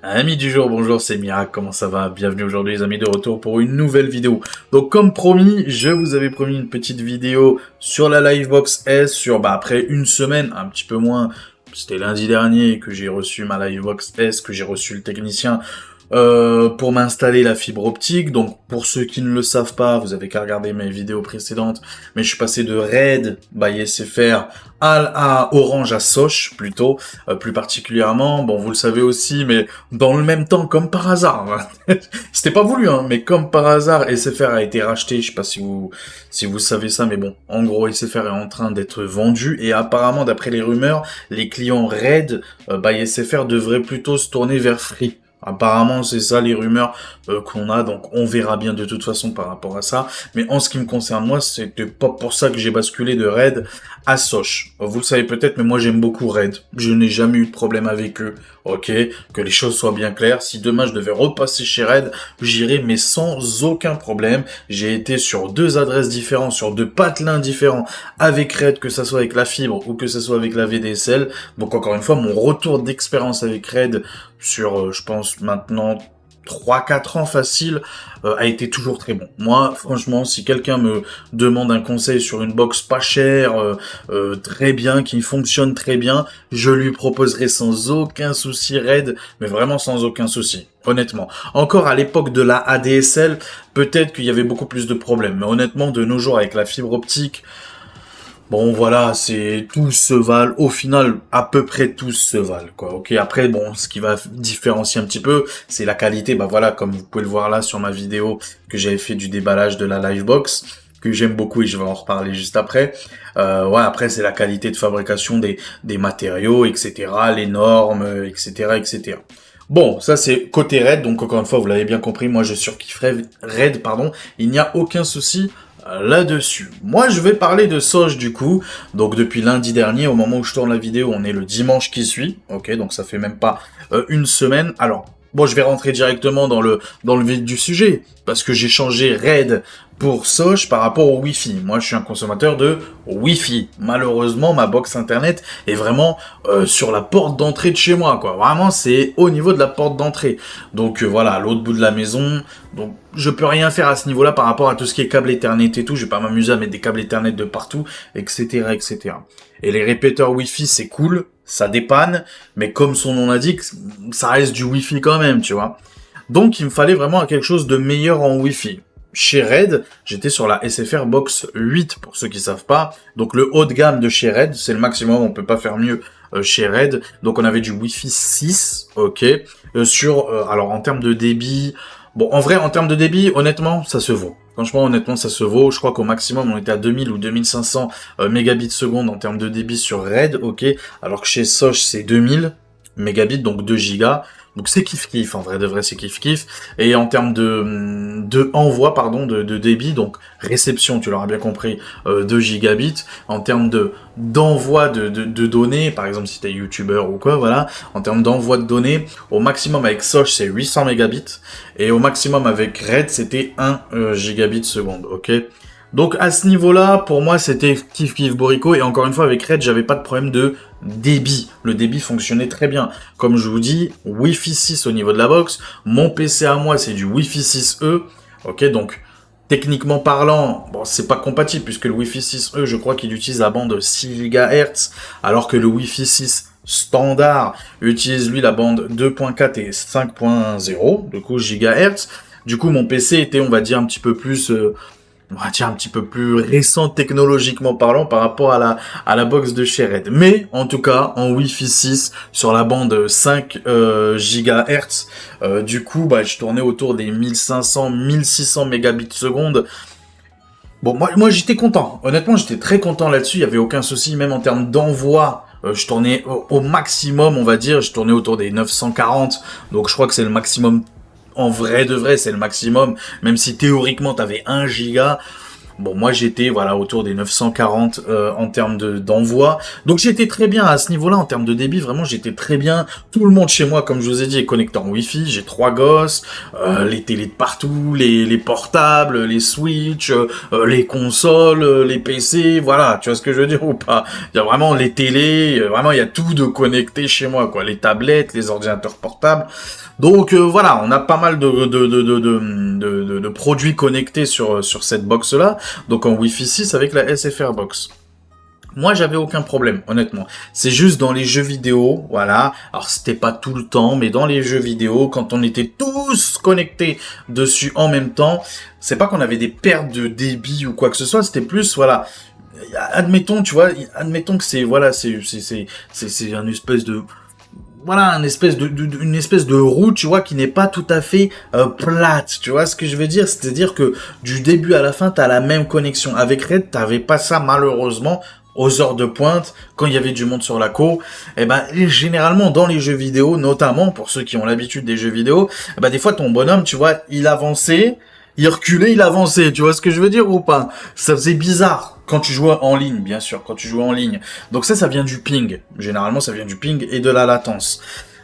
Amis du jour, bonjour, c'est Mirac, comment ça va? Bienvenue aujourd'hui les amis de retour pour une nouvelle vidéo. Donc comme promis, je vous avais promis une petite vidéo sur la Livebox S, après une semaine, un petit peu moins, c'était lundi dernier que j'ai reçu ma Livebox S, que j'ai reçu le technicien pour m'installer la fibre optique. Donc pour ceux qui ne le savent pas, vous avez qu'à regarder mes vidéos précédentes, mais je suis passé de Red by SFR à Orange à Soch plutôt, plus particulièrement. Bon, vous le savez aussi, mais dans le même temps, comme par hasard, c'était pas voulu, hein, mais comme par hasard, SFR a été racheté. Je sais pas si vous savez ça, mais bon, en gros, SFR est en train d'être vendu et apparemment, d'après les rumeurs, les clients Red by SFR devraient plutôt se tourner vers Free. Apparemment, c'est ça les rumeurs qu'on a, donc on verra bien de toute façon par rapport à ça. Mais en ce qui me concerne, moi, c'était pas pour ça que j'ai basculé de Red à Soch. Vous le savez peut-être, mais moi j'aime beaucoup Red. Je n'ai jamais eu de problème avec eux. Ok, que les choses soient bien claires. Si demain je devais repasser chez Red, j'irais, mais sans aucun problème. J'ai été sur deux adresses différentes, sur deux patelins différents avec Red, que ça soit avec la fibre ou que ça soit avec la VDSL. Donc encore une fois, mon retour d'expérience avec Red sur, je pense maintenant 3-4 ans facile, a été toujours très bon. Moi, franchement, si quelqu'un me demande un conseil sur une box pas chère, très bien, qui fonctionne très bien, je lui proposerai sans aucun souci Red, mais vraiment sans aucun souci, honnêtement. Encore à l'époque de la ADSL, peut-être qu'il y avait beaucoup plus de problèmes, mais honnêtement, de nos jours, avec la fibre optique, bon, voilà, c'est tous se valent. Au final, à peu près tous se valent, quoi. Ok. Après, bon, ce qui va différencier un petit peu, c'est la qualité. Bah voilà, comme vous pouvez le voir là sur ma vidéo que j'avais fait du déballage de la Livebox, que j'aime beaucoup et je vais en reparler juste après. Ouais, après c'est la qualité de fabrication des matériaux, etc., les normes, etc., etc. Bon, ça c'est côté Red, donc encore une fois, vous l'avez bien compris, moi je surkifferais Red, pardon, il n'y a aucun souci là-dessus. Moi, je vais parler de Soch du coup. Donc depuis lundi dernier, au moment où je tourne la vidéo, on est le dimanche qui suit. Ok, donc ça fait même pas une semaine. Alors, bon, je vais rentrer directement dans le vif du sujet parce que j'ai changé Red pour Soch par rapport au Wi-Fi. Moi, je suis un consommateur de Wi-Fi. Malheureusement, ma box internet est vraiment sur la porte d'entrée de chez moi, quoi. Vraiment, c'est au niveau de la porte d'entrée. Donc voilà, à l'autre bout de la maison. Donc je peux rien faire à ce niveau-là par rapport à tout ce qui est câble Ethernet et tout. Je vais pas m'amuser à mettre des câbles Ethernet de partout, etc., etc. Et les répéteurs Wi-Fi, c'est cool, ça dépanne, mais comme son nom l'indique, ça reste du Wi-Fi quand même, tu vois. Donc il me fallait vraiment quelque chose de meilleur en Wi-Fi. Chez Red, j'étais sur la SFR Box 8, pour ceux qui savent pas. Donc le haut de gamme de chez Red, c'est le maximum, on peut pas faire mieux chez Red. Donc on avait du Wi-Fi 6, ok. Alors en termes de débit, bon, en vrai, en termes de débit, honnêtement, ça se vaut. Franchement, honnêtement, ça se vaut. Je crois qu'au maximum, on était à 2000 ou 2500 mégabits seconde en termes de débit sur Red, ok. Alors que chez Soch, c'est 2000 mégabits, donc 2 gigas. Donc c'est kiff-kiff, en vrai de vrai, c'est kiff-kiff. Et en termes de envoi, pardon, de débit, donc réception, tu l'auras bien compris, 2 gigabits. En termes d'envoi de données, par exemple si t'es youtubeur ou quoi, voilà, en termes d'envoi de données, au maximum avec Soch, c'est 800 mégabits. Et au maximum avec Red, c'était 1 gigabit seconde, ok. Donc à ce niveau-là, pour moi, c'était kiff Borico. Et encore une fois, avec Red, j'avais pas de problème de débit. Le débit fonctionnait très bien. Comme je vous dis, Wi-Fi 6 au niveau de la box. Mon PC à moi, c'est du Wi-Fi 6E. Ok, donc techniquement parlant, bon, c'est pas compatible puisque le Wi-Fi 6E, je crois qu'il utilise la bande 6 GHz, alors que le Wi-Fi 6 standard utilise lui la bande 2.4 et 5.0, du coup GHz. Du coup, mon PC était, on va dire, un petit peu plus récent technologiquement parlant par rapport à la box de chez Red. Mais, en tout cas, en Wi-Fi 6, sur la bande 5 GHz, du coup, je tournais autour des 1500-1600 mégabits seconde. Bon, moi j'étais content. Honnêtement, j'étais très content là-dessus. Il y avait aucun souci, même en termes d'envoi. Je tournais au maximum, on va dire. Je tournais autour des 940. Donc, je crois que c'est le maximum. En vrai de vrai, c'est le maximum. Même si théoriquement, t'avais 1 giga. Bon, moi j'étais voilà autour des 940 en termes d'envoi. Donc j'étais très bien à ce niveau-là en termes de débit. Vraiment, j'étais très bien. Tout le monde chez moi, comme je vous ai dit, est connecté en Wi-Fi. J'ai 3 gosses, les télés de partout, les portables, les Switch, les consoles, les PC. Voilà, tu vois ce que je veux dire ou pas? Il y a vraiment les télés, vraiment il y a tout de connecté chez moi, quoi. Les tablettes, les ordinateurs portables. Donc voilà, on a pas mal de produits connectés sur cette box-là, donc en Wi-Fi 6 avec la SFR box. Moi, j'avais aucun problème, honnêtement. C'est juste dans les jeux vidéo, voilà. Alors, c'était pas tout le temps, mais dans les jeux vidéo, quand on était tous connectés dessus en même temps, c'est pas qu'on avait des pertes de débit ou quoi que ce soit, c'était plus, voilà. Admettons, tu vois, admettons que c'est, voilà, c'est un espèce de, voilà, une espèce de route, tu vois, qui n'est pas tout à fait plate, tu vois ce que je veux dire? C'est-à-dire que du début à la fin, t'as la même connexion. Avec Red, t'avais pas ça, malheureusement, aux heures de pointe, quand il y avait du monde sur la cour. Et ben, généralement, dans les jeux vidéo, notamment, pour ceux qui ont l'habitude des jeux vidéo, eh ben, des fois, ton bonhomme, tu vois, il avançait, il reculait, il avançait, tu vois ce que je veux dire ou pas? Ça faisait bizarre. Quand tu jouais en ligne, bien sûr, quand tu jouais en ligne. Donc ça vient du ping. Généralement, ça vient du ping et de la latence.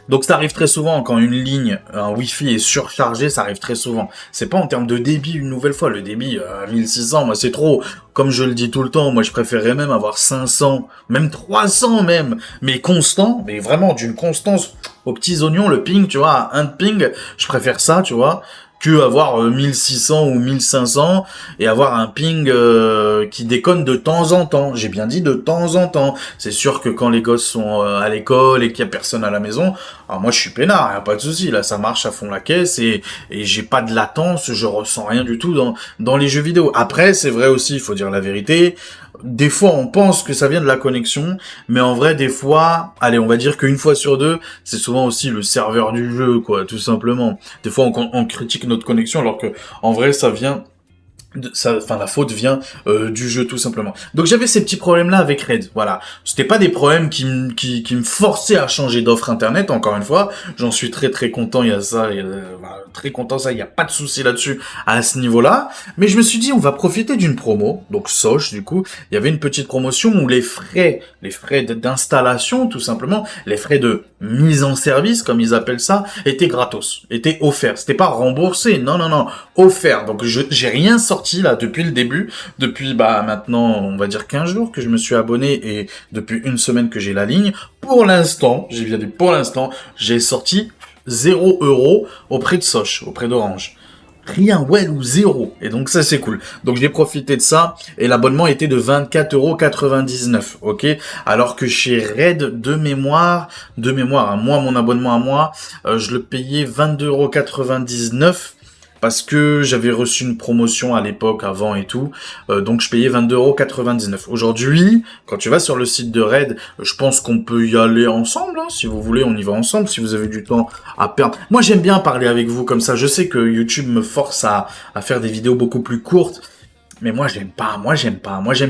Donc ça arrive très souvent quand une ligne, un Wi-Fi est surchargé, ça arrive très souvent. C'est pas en termes de débit une nouvelle fois, le débit 1600, moi c'est trop. Comme je le dis tout le temps, moi je préférerais même avoir 500, même 300 même, mais constant, mais vraiment d'une constance aux petits oignons, le ping, tu vois, un ping, je préfère ça, tu vois, que avoir 1600 ou 1500 et avoir un ping qui déconne de temps en temps. J'ai bien dit de temps en temps. C'est sûr que quand les gosses sont à l'école et qu'il y a personne à la maison, alors moi je suis peinard, y a pas de souci. Là ça marche à fond la caisse et j'ai pas de latence, je ressens rien du tout dans les jeux vidéo. Après c'est vrai aussi, il faut dire la vérité. Des fois, on pense que ça vient de la connexion, mais en vrai, des fois, allez, on va dire qu'une fois sur deux, c'est souvent aussi le serveur du jeu, quoi, tout simplement. Des fois, on critique notre connexion, alors que, en vrai, ça vient la faute vient du jeu tout simplement. Donc j'avais ces petits problèmes là avec Red, voilà. C'était pas des problèmes qui me forçaient à changer d'offre internet, encore une fois. J'en suis très très content, il y a ça, voilà, très content ça, il y a pas de souci là-dessus à ce niveau-là. Mais je me suis dit on va profiter d'une promo, donc Soch du coup, il y avait une petite promotion où les frais d'installation tout simplement, les frais de mise en service comme ils appellent ça, étaient gratos, étaient offerts. C'était pas remboursé, non, offert. Donc j'ai rien sorti là depuis le début, depuis maintenant on va dire 15 jours que je me suis abonné et depuis une semaine que j'ai la ligne. Pour l'instant, j'ai sorti 0 € auprès de Soch, auprès d'Orange. Rien, well ou zéro. Et donc ça c'est cool. Donc j'ai profité de ça et l'abonnement était de 24,99 €, ok. Alors que chez Red de mémoire, à moi mon abonnement à moi, je le payais 22,99 € parce que j'avais reçu une promotion à l'époque avant et tout, donc je payais 22,99 €. Aujourd'hui, quand tu vas sur le site de Red, je pense qu'on peut y aller ensemble, hein, si vous voulez, on y va ensemble, si vous avez du temps à perdre. Moi j'aime bien parler avec vous comme ça, je sais que YouTube me force à faire des vidéos beaucoup plus courtes, mais moi j'aime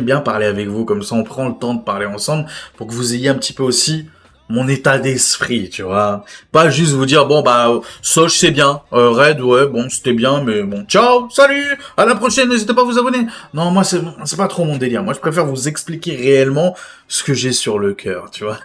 bien parler avec vous, comme ça on prend le temps de parler ensemble, pour que vous ayez un petit peu aussi mon état d'esprit, tu vois. Pas juste vous dire, bon, Soch, c'est bien. Red, ouais, bon, c'était bien, mais bon, ciao, salut, à la prochaine, n'hésitez pas à vous abonner. Non, moi, c'est pas trop mon délire. Moi, je préfère vous expliquer réellement ce que j'ai sur le cœur, tu vois.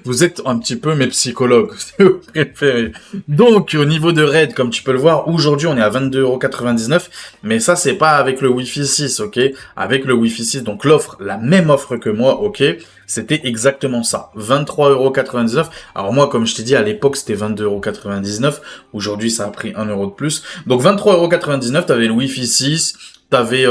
Vous êtes un petit peu mes psychologues, si vous préférez. Donc, au niveau de Red, comme tu peux le voir, aujourd'hui, on est à 22,99 €, mais ça, c'est pas avec le Wi-Fi 6, ok? Avec le Wi-Fi 6, donc l'offre, la même offre que moi, ok? C'était exactement ça, 23,99 €. Alors moi, comme je t'ai dit, à l'époque, c'était 22,99 €. Aujourd'hui, ça a pris 1 € de plus. Donc 23,99 €, t'avais le Wi-Fi 6, t'avais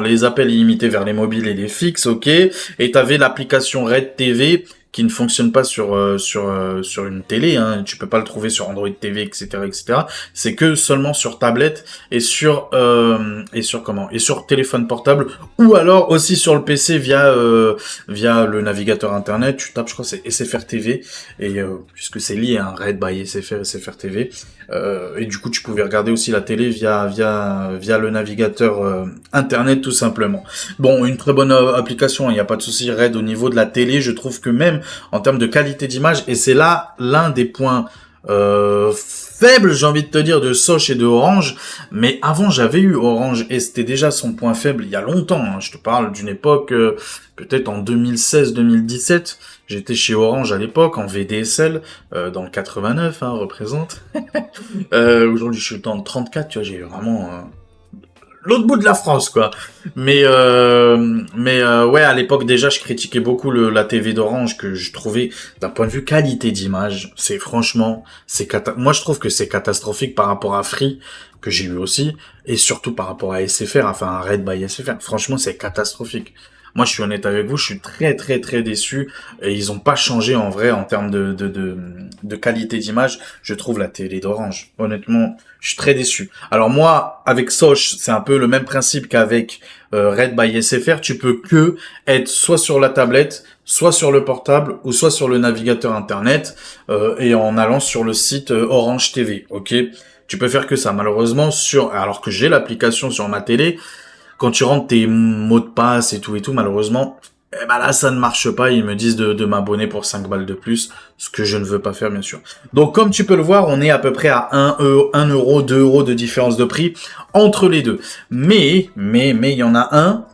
les appels illimités vers les mobiles et les fixes, ok. Et t'avais l'application Red TV qui ne fonctionne pas sur une télé, hein. Tu peux pas le trouver sur Android TV, etc., etc. C'est que seulement sur tablette et sur téléphone portable, ou alors aussi sur le PC via le navigateur internet. Tu tapes, je crois, c'est SFR TV, et puisque c'est lié à un Red by SFR TV, et du coup tu pouvais regarder aussi la télé via le navigateur internet tout simplement. Bon, une très bonne application, il n'y a pas de souci. Red, au niveau de la télé, je trouve que même en termes de qualité d'image, et c'est là l'un des points faible, j'ai envie de te dire, de Soch et de Orange. Mais avant, j'avais eu Orange et c'était déjà son point faible il y a longtemps. Hein. Je te parle d'une époque, peut-être en 2016-2017. J'étais chez Orange à l'époque, en VDSL, dans le 89, hein, représente. Aujourd'hui, je suis dans le 34, tu vois, j'ai vraiment... l'autre bout de la France, quoi. Mais ouais, à l'époque déjà, je critiquais beaucoup la TV d'Orange que je trouvais d'un point de vue qualité d'image, c'est franchement, moi je trouve que c'est catastrophique par rapport à Free que j'ai eu aussi et surtout par rapport à SFR, enfin à Red by SFR. Franchement, c'est catastrophique. Moi, je suis honnête avec vous, je suis très très très déçu et ils ont pas changé en vrai en termes de qualité d'image. Je trouve la télé d'Orange. Honnêtement, je suis très déçu. Alors moi, avec Soch, c'est un peu le même principe qu'avec Red by SFR. Tu peux que être soit sur la tablette, soit sur le portable ou soit sur le navigateur internet et en allant sur le site Orange TV. Ok, tu peux faire que ça. Malheureusement, alors que j'ai l'application sur ma télé. Quand tu rentres tes mots de passe et tout, malheureusement, eh ben là, ça ne marche pas. Ils me disent de m'abonner pour 5 balles de plus, ce que je ne veux pas faire, bien sûr. Donc, comme tu peux le voir, on est à peu près à 1 euro, 2 euros de différence de prix entre les deux. Mais, il y en a un.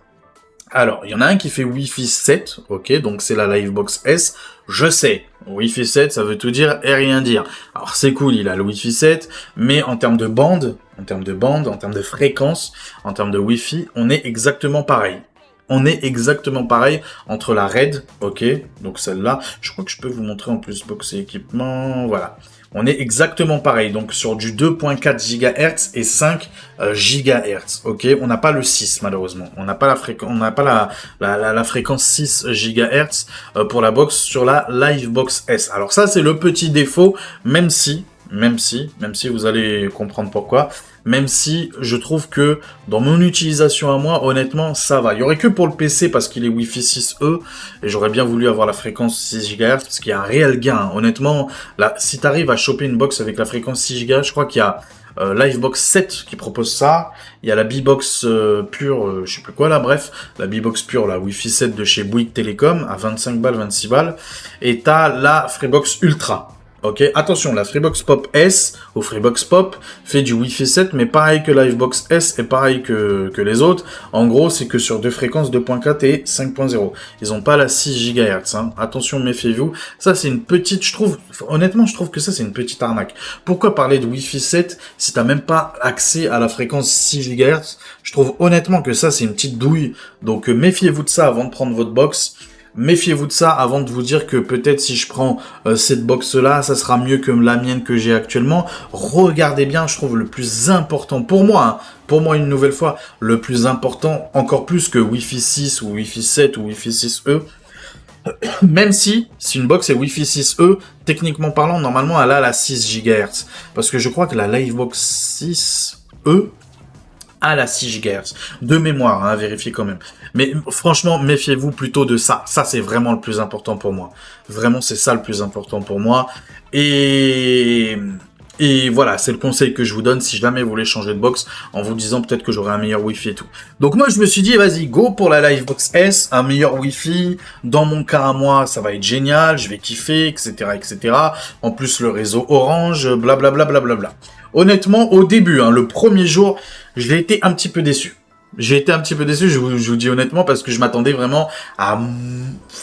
Alors, il y en a un qui fait Wi-Fi 7, ok, donc c'est la Livebox S. Je sais, Wi-Fi 7, ça veut tout dire et rien dire. Alors, c'est cool, il a le Wi-Fi 7, mais en termes de bande, en termes de fréquence, en termes de Wi-Fi, on est exactement pareil. On est exactement pareil entre la Red, ok, donc celle-là, je crois que je peux vous montrer en plus box et équipement, voilà. On est exactement pareil, donc sur du 2.4 GHz et 5 GHz, ok. On n'a pas le 6 malheureusement, on n'a pas la fréquence 6 GHz pour la box sur la Livebox S. Alors ça c'est le petit défaut, même si vous allez comprendre pourquoi. Même si je trouve que dans mon utilisation à moi, honnêtement, ça va. Il y aurait que pour le PC parce qu'il est Wi-Fi 6E et j'aurais bien voulu avoir la fréquence 6 GHz parce qu'il y a un réel gain. Honnêtement, là, si tu arrives à choper une box avec la fréquence 6 GHz, je crois qu'il y a Livebox 7 qui propose ça. Il y a la B-Box pure, je sais plus quoi là, bref, la B-Box pure, la Wi-Fi 7 de chez Bouygues Télécom à 25 balles, 26 balles. Et t'as la Freebox Ultra. Ok, attention, la Freebox Pop S ou Freebox Pop fait du Wi-Fi 7, mais pareil que Livebox S et pareil que les autres. En gros, c'est que sur deux fréquences 2.4 et 5.0. Ils ont pas la 6 GHz, hein. Attention, méfiez-vous. Ça, c'est une petite, honnêtement, je trouve que ça, c'est une petite arnaque. Pourquoi parler de Wi-Fi 7 si t'as même pas accès à la fréquence 6 GHz? Je trouve honnêtement que ça, c'est une petite douille. Donc, méfiez-vous de ça avant de prendre votre box. Méfiez-vous de ça avant de vous dire que peut-être si je prends cette box-là, ça sera mieux que la mienne que j'ai actuellement. Regardez bien, je trouve le plus important pour moi, une nouvelle fois, le plus important, encore plus que Wi-Fi 6 ou Wi-Fi 7 ou Wi-Fi 6E, même si une box est Wi-Fi 6E, techniquement parlant, normalement, elle a la 6 GHz. Parce que je crois que la Livebox 6E à la 6 GHz. De mémoire, hein, vérifiez quand même. Mais franchement, méfiez-vous plutôt de ça. Ça, c'est vraiment le plus important pour moi. Vraiment, c'est ça le plus important pour moi. Et voilà, c'est le conseil que je vous donne si jamais vous voulez changer de box en vous disant peut-être que j'aurai un meilleur Wi-Fi et tout. Donc moi, je me suis dit, vas-y, go pour la Livebox S, un meilleur Wi-Fi. Dans mon cas à moi, ça va être génial, je vais kiffer, etc., etc. En plus, le réseau Orange, blablabla, blablabla. Honnêtement, au début, hein, le premier jour, j'ai été un petit peu déçu. Je vous dis honnêtement, parce que je m'attendais vraiment à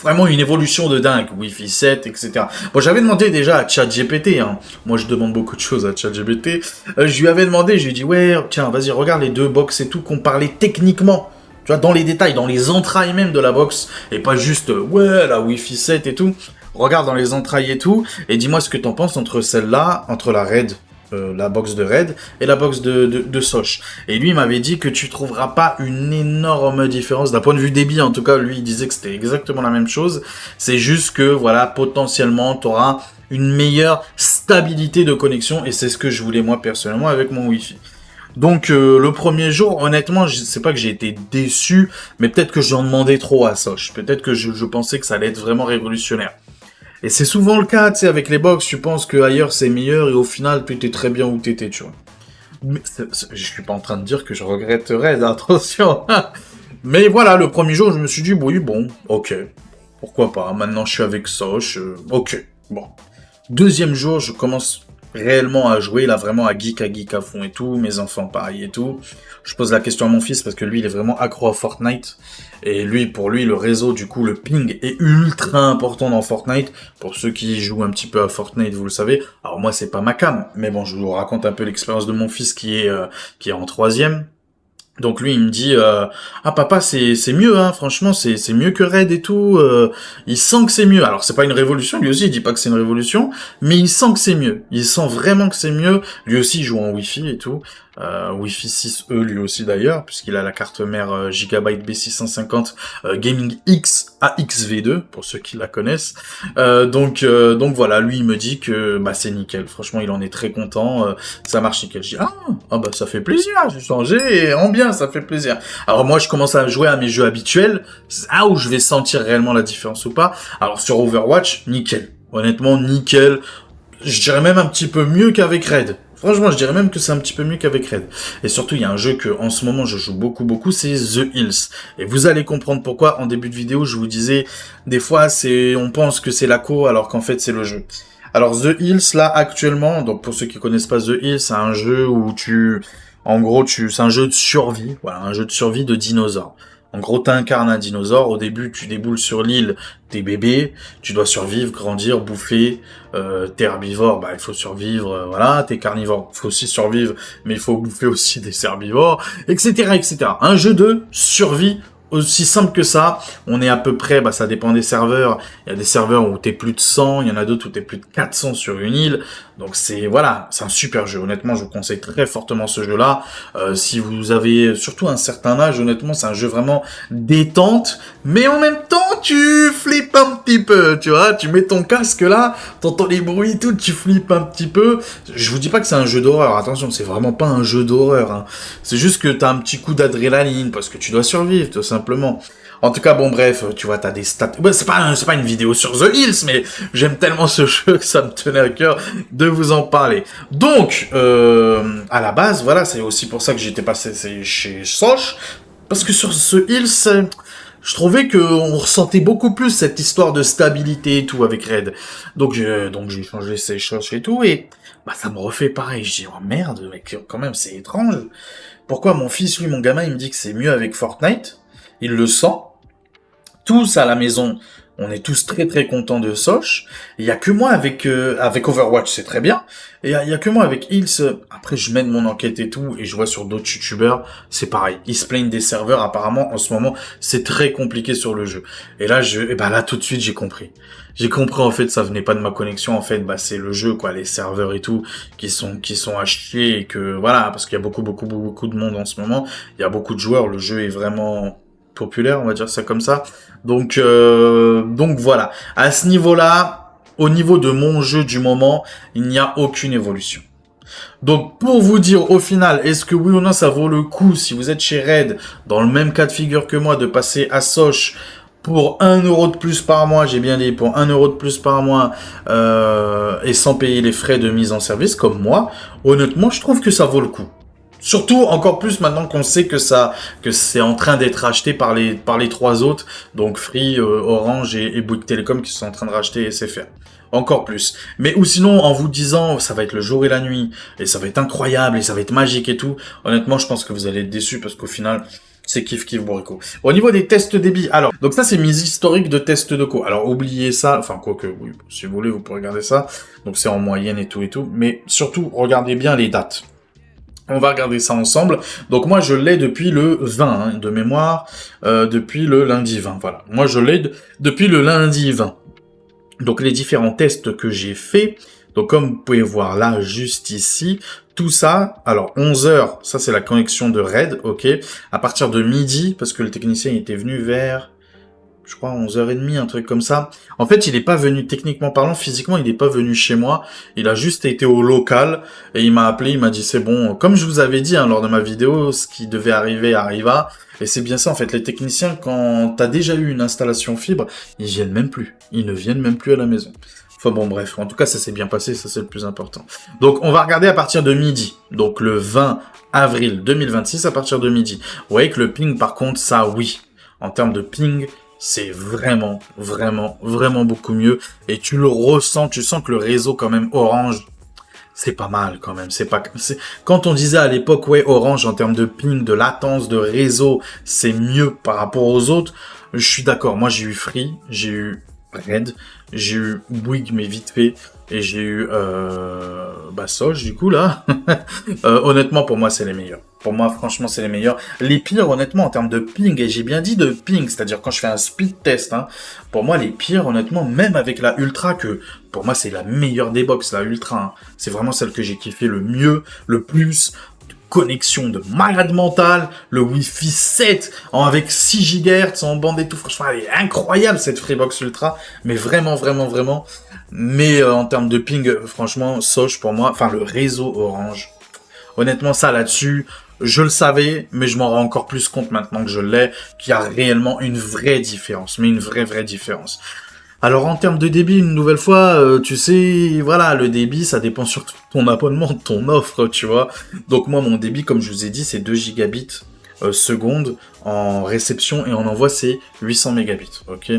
une évolution de dingue, Wi-Fi 7, etc. Bon, j'avais demandé déjà à ChatGPT, hein. Moi je demande beaucoup de choses à ChatGPT. Je lui avais demandé, je lui ai dit, ouais, tiens, vas-y, regarde les deux box et tout, qu'on parlait techniquement. Tu vois, dans les détails, dans les entrailles même de la box, et pas juste, ouais, la Wi-Fi 7 et tout. Regarde dans les entrailles et tout, et dis-moi ce que t'en penses entre celle-là, entre la Red, la box de Red et la box de Soch. Et lui, il m'avait dit que tu trouveras pas une énorme différence d'un point de vue débit. En tout cas, lui, il disait que c'était exactement la même chose. C'est juste que, voilà, potentiellement, tu auras une meilleure stabilité de connexion. Et c'est ce que je voulais, moi, personnellement, avec mon Wi-Fi. Donc, le premier jour, honnêtement, c'est pas que j'ai été déçu, mais peut-être que j'en demandais trop à Soch. Peut-être que je pensais que ça allait être vraiment révolutionnaire. Et c'est souvent le cas, tu sais, avec les box, tu penses que ailleurs c'est meilleur et au final, tu étais très bien où t'étais, tu vois. Mais je suis pas en train de dire que je regretterais, attention. Mais voilà, le premier jour, je me suis dit, oui, bon, ok, pourquoi pas. Maintenant, je suis avec Soch, ok, bon. Deuxième jour, je commence réellement à jouer, là vraiment à geek à fond et tout, mes enfants pareil et tout. Je pose la question à mon fils parce que lui il est vraiment accro à Fortnite, et lui, pour lui, le réseau, du coup, le ping est ultra important dans Fortnite. Pour ceux qui jouent un petit peu à Fortnite, vous le savez. Alors moi, c'est pas ma cam, mais bon, je vous raconte un peu l'expérience de mon fils qui est en troisième. Donc lui il me dit ah papa c'est mieux hein, franchement c'est mieux que Red et tout, il sent que c'est mieux. Alors c'est pas une révolution, lui aussi il dit pas que c'est une révolution, mais il sent que c'est mieux, il sent vraiment que c'est mieux. Lui aussi il joue en Wi-Fi et tout, Wi-Fi 6E lui aussi d'ailleurs, puisqu'il a la carte mère Gigabyte B650 Gaming X AXV2 pour ceux qui la connaissent. Donc voilà, lui il me dit que bah c'est nickel, franchement il en est très content, ça marche nickel. Je dis ah bah ça fait plaisir, j'ai changé en bien, ça fait plaisir. Alors moi je commence à jouer à mes jeux habituels, c'est là où je vais sentir réellement la différence ou pas. Alors sur Overwatch, nickel, honnêtement nickel, je dirais même un petit peu mieux qu'avec Red. Franchement, je dirais même que c'est un petit peu mieux qu'avec Red. Et surtout, il y a un jeu que, en ce moment, je joue beaucoup, c'est The Hills. Et vous allez comprendre pourquoi, en début de vidéo, je vous disais, des fois, on pense que c'est la co, alors qu'en fait, c'est le jeu. Alors, The Hills, là, actuellement, donc pour ceux qui connaissent pas The Hills, c'est un jeu où c'est un jeu de survie, voilà, un jeu de survie de dinosaures. En gros, t'incarnes un dinosaure. Au début, tu déboules sur l'île, t'es bébé, tu dois survivre, grandir, bouffer. T'es herbivore, bah il faut survivre, voilà. T'es carnivore, il faut aussi survivre, mais il faut bouffer aussi des herbivores, etc., etc. Un jeu de survie aussi simple que ça. On est à peu près, bah ça dépend des serveurs. Il y a des serveurs où t'es plus de 100, il y en a d'autres où t'es plus de 400 sur une île. Donc c'est un super jeu. Honnêtement, je vous conseille très fortement ce jeu-là. Si vous avez surtout un certain âge, honnêtement, c'est un jeu vraiment détente, mais en même temps, tu flippes un petit peu, tu vois. Tu mets ton casque là, t'entends les bruits et tout, tu flippes un petit peu. Je vous dis pas que c'est un jeu d'horreur. Attention, c'est vraiment pas un jeu d'horreur, hein. C'est juste que t'as un petit coup d'adrénaline parce que tu dois survivre, tout simplement. En tout cas, bon, bref, tu vois, t'as des stats. Ouais, c'est pas une vidéo sur The Hills, mais j'aime tellement ce jeu que ça me tenait à cœur de vous en parler. Donc, à la base, voilà, c'est aussi pour ça que j'étais passé chez Soch, parce que sur The Hills, je trouvais qu'on ressentait beaucoup plus cette histoire de stabilité et tout avec Red. Donc j'ai changé ces choses et tout, et bah ça me refait pareil. Je dis, oh merde, mec, quand même, c'est étrange. Pourquoi mon fils, lui, mon gamin, il me dit que c'est mieux avec Fortnite? Il le sent. Tous à la maison, on est tous très contents de Soch. Il y a que moi avec Overwatch, c'est très bien. Et il y a que moi avec Hills. Après, je mène mon enquête et tout, et je vois sur d'autres youtubeurs, c'est pareil. Ils se plaignent des serveurs. Apparemment, en ce moment, c'est très compliqué sur le jeu. Et là, là, tout de suite, j'ai compris. J'ai compris, en fait, ça venait pas de ma connexion. En fait, bah, c'est le jeu, quoi, les serveurs et tout, qui sont à chier, et que, voilà, parce qu'il y a beaucoup de monde en ce moment. Il y a beaucoup de joueurs. Le jeu est vraiment populaire, on va dire ça comme ça. Donc voilà. À ce niveau-là, au niveau de mon jeu du moment, il n'y a aucune évolution. Donc, pour vous dire au final, est-ce que oui ou non ça vaut le coup, si vous êtes chez Red, dans le même cas de figure que moi, de passer à Soch pour 1 euro de plus par mois, j'ai bien dit, pour 1 euro de plus par mois, et sans payer les frais de mise en service, comme moi, honnêtement, je trouve que ça vaut le coup. Surtout, encore plus maintenant qu'on sait que c'est en train d'être racheté par les trois autres, donc Free, Orange et Bouygues Télécom qui sont en train de racheter SFR. Encore plus. Mais ou sinon, en vous disant, ça va être le jour et la nuit, et ça va être incroyable, et ça va être magique et tout, honnêtement, je pense que vous allez être déçus parce qu'au final, c'est kiff bourrico. Au niveau des tests débit, alors, donc ça c'est mes historiques de tests de co. Alors oubliez ça, enfin quoique, oui, si vous voulez, vous pouvez regarder ça. Donc c'est en moyenne et tout, mais surtout, regardez bien les dates. On va regarder ça ensemble. Donc moi je l'ai depuis le 20 hein, de mémoire, depuis le lundi 20, voilà. Moi je l'ai depuis le lundi 20. Donc les différents tests que j'ai fait, donc comme vous pouvez voir là, juste ici, tout ça, alors 11h, ça c'est la connexion de Red, ok. À partir de midi, parce que le technicien était venu vers, je crois 11h30, un truc comme ça. En fait, il n'est pas venu, techniquement parlant, physiquement, il n'est pas venu chez moi. Il a juste été au local et il m'a appelé, il m'a dit c'est bon. Comme je vous avais dit hein, lors de ma vidéo, ce qui devait arriver arriva. Et c'est bien ça, en fait, les techniciens, quand t'as déjà eu une installation fibre, ils viennent même plus. Ils ne viennent même plus à la maison. Enfin bon, bref, en tout cas, ça s'est bien passé, ça c'est le plus important. Donc, on va regarder à partir de midi. Donc, le 20 avril 2026, à partir de midi. Vous voyez que le ping, par contre, ça, oui. En termes de ping, c'est vraiment beaucoup mieux. Et tu le ressens, tu sens que le réseau, quand même, Orange, c'est pas mal quand même. Quand on disait à l'époque, ouais, Orange en termes de ping, de latence, de réseau, c'est mieux par rapport aux autres. Je suis d'accord. Moi, j'ai eu Free, j'ai eu Red, j'ai eu Bouygues, mais vite fait, et j'ai eu Soch, du coup, là. Honnêtement, pour moi, c'est les meilleurs. Pour moi, franchement, c'est les meilleurs. Les pires, honnêtement, en termes de ping, et j'ai bien dit de ping, c'est-à-dire quand je fais un speed test, hein, pour moi, les pires, honnêtement, même avec la Ultra, que pour moi, c'est la meilleure des box, la Ultra. Hein. C'est vraiment celle que j'ai kiffé le mieux, le plus. Connexion de malade mental, le Wi-Fi 7 avec 6 GHz en bande et tout. Franchement, elle est incroyable cette Freebox Ultra, mais vraiment, vraiment, vraiment. Mais en termes de ping, franchement, Soch pour moi, enfin le réseau Orange. Honnêtement, ça là-dessus, je le savais, mais je m'en rends encore plus compte maintenant que je l'ai, qu'il y a réellement une vraie différence, mais une vraie différence. Alors en termes de débit, une nouvelle fois, tu sais, voilà, le débit, ça dépend surtout de ton abonnement, de ton offre, tu vois. Donc moi, mon débit, comme je vous ai dit, c'est 2 gigabits seconde en réception et en envoi, c'est 800 mégabits, ok.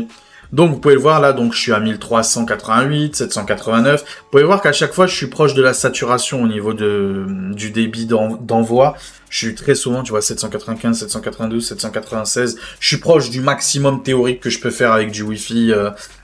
Donc vous pouvez le voir là, donc je suis à 1388, 789. Vous pouvez voir qu'à chaque fois, je suis proche de la saturation au niveau du débit d'envoi. Je suis très souvent, tu vois, 795, 792, 796. Je suis proche du maximum théorique que je peux faire avec du Wi-Fi,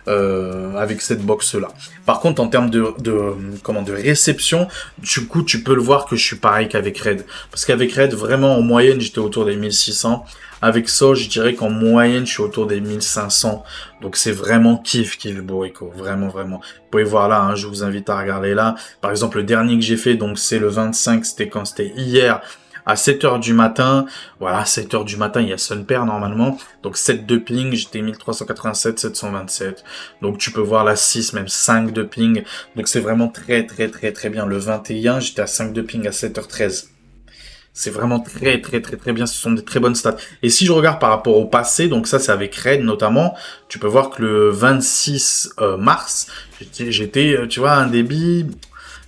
avec cette box-là. Par contre, en termes de réception, du coup, tu peux le voir que je suis pareil qu'avec Red. Parce qu'avec Red, vraiment, en moyenne, j'étais autour des 1600. Avec ça, je dirais qu'en moyenne, je suis autour des 1500. Donc, c'est vraiment kiff Bourrico. Vraiment, vraiment. Vous pouvez voir là, hein, je vous invite à regarder là. Par exemple, le dernier que j'ai fait, donc c'est le 25, c'était hier. À 7h du matin, voilà, 7h du matin, il y a Sunpair normalement, donc 7 de ping, j'étais 1387, 727, donc tu peux voir la 6, même 5 de ping, donc c'est vraiment très bien. Le 21, j'étais à 5 de ping à 7h13. C'est vraiment très bien, ce sont des très bonnes stats. Et si je regarde par rapport au passé, donc ça c'est avec Red notamment, tu peux voir que le 26 mars, j'étais, tu vois, un débit...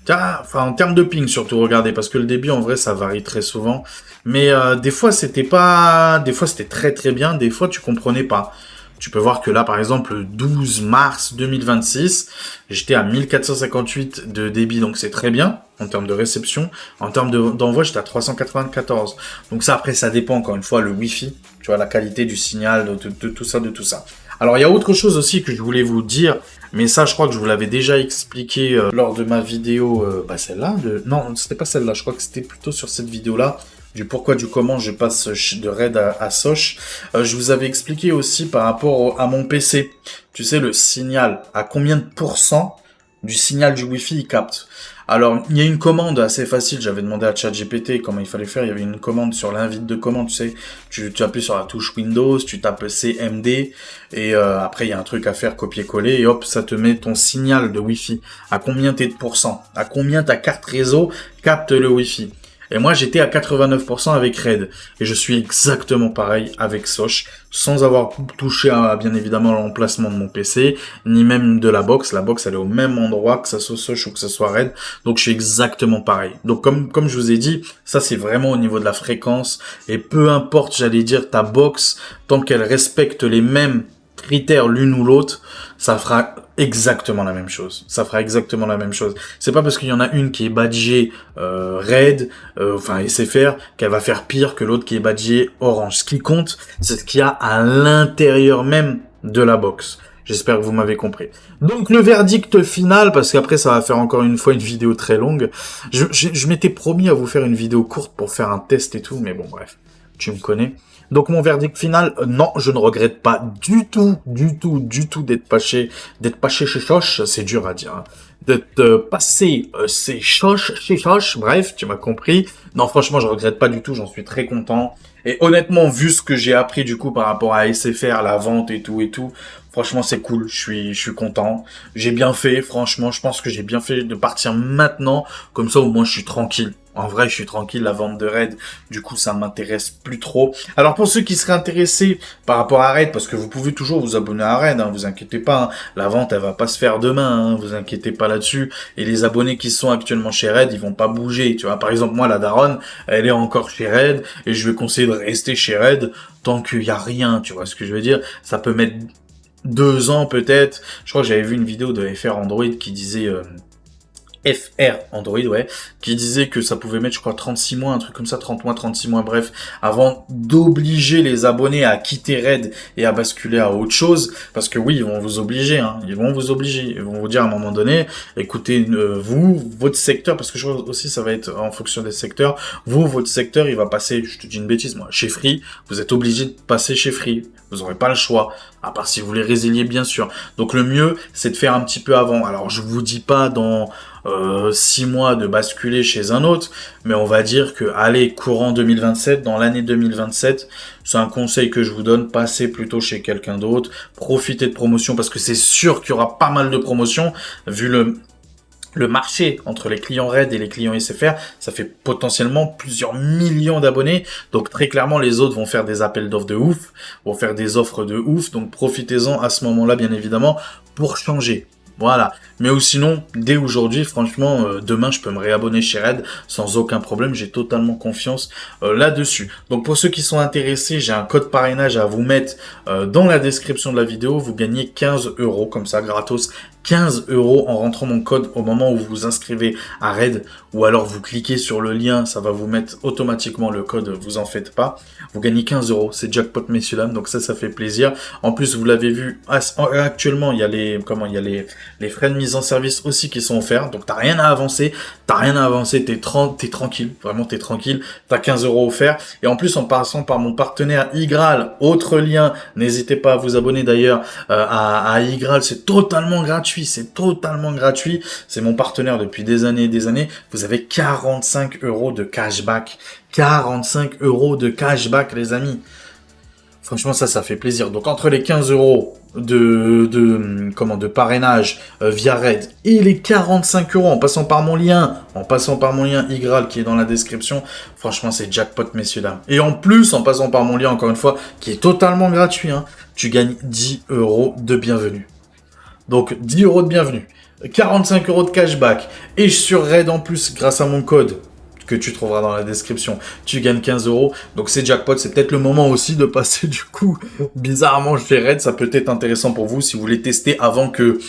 Enfin, en termes de ping surtout, regardez, parce que le débit en vrai ça varie très souvent. Mais des fois c'était pas, des fois c'était très bien, des fois tu comprenais pas. Tu peux voir que là par exemple le 12 mars 2026, j'étais à 1458 de débit, donc c'est très bien en termes de réception. En termes d'envoi, j'étais à 394. Donc ça après ça dépend encore une fois le Wi-Fi, tu vois la qualité du signal, de tout ça. Alors il y a autre chose aussi que je voulais vous dire, mais ça je crois que je vous l'avais déjà expliqué lors de ma vidéo, celle-là, non c'était pas celle-là, je crois que c'était plutôt sur cette vidéo-là, du pourquoi du comment je passe de Red à Soch. Je vous avais expliqué aussi par rapport à mon PC, tu sais le signal, à combien de pourcents du signal du Wi-Fi il capte. Alors, il y a une commande assez facile, j'avais demandé à ChatGPT comment il fallait faire, il y avait une commande sur l'invite de commande, tu sais, tu appuies sur la touche Windows, tu tapes CMD, et après il y a un truc à faire, copier-coller, et hop, ça te met ton signal de Wi-Fi, à combien t'es de pourcents, à combien ta carte réseau capte le Wi-Fi. Et moi, j'étais à 89% avec Red. Et je suis exactement pareil avec Soch, sans avoir touché à, bien évidemment, l'emplacement de mon PC, ni même de la box. La box, elle est au même endroit, que ça soit Soch ou que ça soit Red. Donc, je suis exactement pareil. Donc, comme je vous ai dit, ça, c'est vraiment au niveau de la fréquence. Et peu importe, j'allais dire, ta box, tant qu'elle respecte les mêmes critères l'une ou l'autre, ça fera exactement la même chose. Ça fera exactement la même chose. C'est pas parce qu'il y en a une qui est badgée Red, enfin SFR, qu'elle va faire pire que l'autre qui est badgée Orange. Ce qui compte, c'est ce qu'il y a à l'intérieur même de la box. J'espère que vous m'avez compris. Donc le verdict final, parce qu'après ça va faire encore une fois une vidéo très longue. Je m'étais promis à vous faire une vidéo courte pour faire un test et tout, mais bon bref, tu me connais. Donc mon verdict final, non, je ne regrette pas du tout d'être pas chez Soch, c'est dur à dire, hein. D'être passé chez Soch, bref, tu m'as compris. Non, franchement, je regrette pas du tout, j'en suis très content. Et honnêtement, vu ce que j'ai appris du coup par rapport à SFR, la vente et tout, franchement, c'est cool, je suis content. J'ai bien fait, franchement, je pense que j'ai bien fait de partir maintenant, comme ça au moins je suis tranquille. En vrai, je suis tranquille, la vente de Red, du coup, ça m'intéresse plus trop. Alors, pour ceux qui seraient intéressés par rapport à Red, parce que vous pouvez toujours vous abonner à Red, hein, vous inquiétez pas, hein, la vente, elle va pas se faire demain, hein, vous inquiétez pas là-dessus. Et les abonnés qui sont actuellement chez Red, ils vont pas bouger, tu vois. Par exemple, moi, la daronne, elle est encore chez Red, et je vais conseiller de rester chez Red tant qu'il y a rien, tu vois ce que je veux dire. Ça peut mettre 2 ans peut-être. Je crois que j'avais vu une vidéo de FR Android qui disait... FR Android, ouais, qui disait que ça pouvait mettre, je crois, 36 mois, un truc comme ça, 30 mois, 36 mois, bref, avant d'obliger les abonnés à quitter Red et à basculer à autre chose, parce que oui, ils vont vous obliger, hein, ils vont vous dire à un moment donné, écoutez, vous, votre secteur, parce que je vois aussi, ça va être en fonction des secteurs, vous, votre secteur, il va passer, je te dis une bêtise, moi, chez Free, vous êtes obligé de passer chez Free, vous n'aurez pas le choix, à part si vous voulez résilier, bien sûr. Donc le mieux, c'est de faire un petit peu avant. Alors je vous dis pas dans 6 mois de basculer chez un autre, mais on va dire que, allez, courant 2027, dans l'année 2027, c'est un conseil que je vous donne, passez plutôt chez quelqu'un d'autre, profitez de promotions, parce que c'est sûr qu'il y aura pas mal de promotions, vu le marché entre les clients RAID et les clients SFR, ça fait potentiellement plusieurs millions d'abonnés. Donc très clairement, les autres vont faire des appels d'offres de ouf, vont faire des offres de ouf. Donc profitez-en à ce moment-là, bien évidemment, pour changer. Voilà. Mais ou sinon, dès aujourd'hui, franchement, demain, je peux me réabonner chez Red sans aucun problème. J'ai totalement confiance là-dessus. Donc, pour ceux qui sont intéressés, j'ai un code parrainage à vous mettre dans la description de la vidéo. Vous gagnez 15 € comme ça, gratos. 15 € en rentrant mon code au moment où vous vous inscrivez à Red, ou alors vous cliquez sur le lien, ça va vous mettre automatiquement le code, vous en faites pas. Vous gagnez 15 €, c'est jackpot messieurs dames, donc ça fait plaisir. En plus, vous l'avez vu, actuellement, il y a les frais de mise en service aussi qui sont offerts, donc t'as rien à avancer, t'es tranquille, vraiment t'es tranquille, t'as 15 € offerts, et en plus en passant par mon partenaire Igral, autre lien, n'hésitez pas à vous abonner d'ailleurs à Igral, c'est totalement gratuit, c'est mon partenaire depuis des années et des années, vous avez 45 € de cashback, 45 € de cashback les amis. Franchement, ça fait plaisir. Donc, entre les 15 € de parrainage via Red et les 45 € en passant par mon lien Igral qui est dans la description, franchement, c'est jackpot, messieurs, dames. Et en plus, en passant par mon lien, encore une fois, qui est totalement gratuit, hein, tu gagnes 10 € de bienvenue. Donc, 10 € de bienvenue, 45 € de cashback, et sur Red en plus, grâce à mon code, que tu trouveras dans la description, tu gagnes 15 €. Donc c'est jackpot, c'est peut-être le moment aussi de passer du coup bizarrement chez Red. Ça peut être intéressant pour vous si vous voulez tester avant que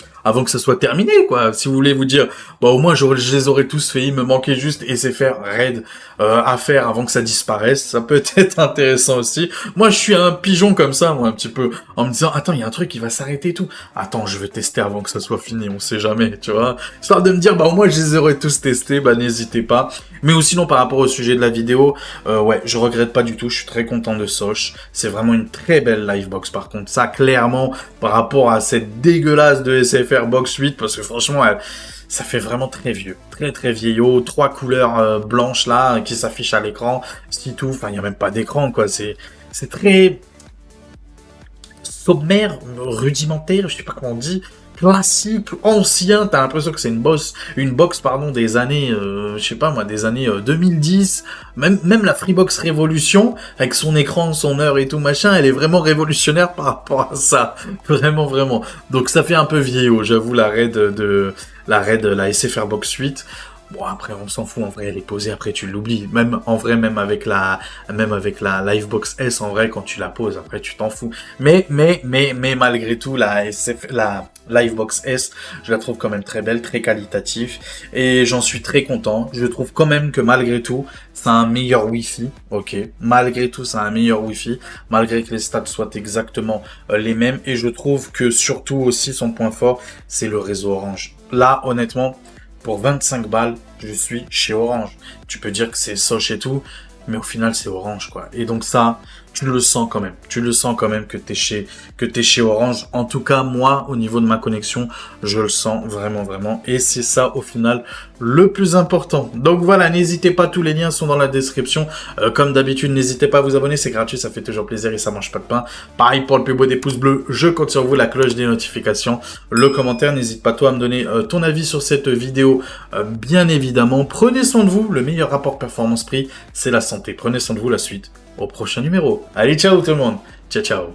ça soit terminé, quoi. Si vous voulez vous dire, bah au moins je les aurais tous fait, il me manquait juste SFR Red à faire avant que ça disparaisse. Ça peut être intéressant aussi. Moi je suis un pigeon comme ça, moi un petit peu, en me disant, attends, il y a un truc qui va s'arrêter et tout. Attends, je vais tester avant que ça soit fini, on sait jamais, tu vois. Histoire de me dire, bah au moins je les aurais tous testés, bah n'hésitez pas. Mais aussi, sinon, par rapport au sujet de la vidéo, ouais, je regrette pas du tout, je suis très content de Soch. C'est vraiment une très belle Livebox, par contre. Ça, clairement, par rapport à cette dégueulasse de SFR Box 8, parce que franchement, ça fait vraiment très vieux. Très vieillot. 3 couleurs blanches, là, qui s'affichent à l'écran. C'est tout. Enfin, il n'y a même pas d'écran, quoi. C'est très sommaire, rudimentaire, je sais pas comment on dit. Classique, ancien, t'as l'impression que c'est une box des années, je sais pas moi, des années 2010, même la Freebox Révolution, avec son écran, son heure et tout machin, elle est vraiment révolutionnaire par rapport à ça, vraiment. Donc ça fait un peu vieillot, j'avoue, la la SFR Box 8. Bon, après, on s'en fout, en vrai, elle est posée, après, tu l'oublies. Même, en vrai, même avec la Livebox S, en vrai, quand tu la poses, après, tu t'en fous. Mais, malgré tout, la Livebox S, je la trouve quand même très belle, très qualitative, et j'en suis très content. Je trouve quand même que, malgré tout, c'est un meilleur Wi-Fi, ok. Malgré tout, c'est un meilleur Wi-Fi, malgré que les stats soient exactement les mêmes, et je trouve que, surtout aussi, son point fort, c'est le réseau Orange. Là, honnêtement, pour 25 balles, je suis chez Orange. Tu peux dire que c'est Soch et tout, mais au final, c'est Orange, quoi. Et donc ça, tu le sens quand même. Tu le sens quand même que t'es chez Orange. En tout cas, moi, au niveau de ma connexion, je le sens vraiment. Et c'est ça, au final, le plus important. Donc voilà, n'hésitez pas, tous les liens sont dans la description. Comme d'habitude, n'hésitez pas à vous abonner, c'est gratuit, ça fait toujours plaisir et ça mange pas de pain. Pareil pour le plus beau des pouces bleus, je compte sur vous, la cloche des notifications, le commentaire. N'hésite pas toi à me donner ton avis sur cette vidéo, bien évidemment. Prenez soin de vous, le meilleur rapport performance-prix, c'est la santé. Prenez soin de vous, la suite au prochain numéro. Allez, ciao tout le monde. Ciao.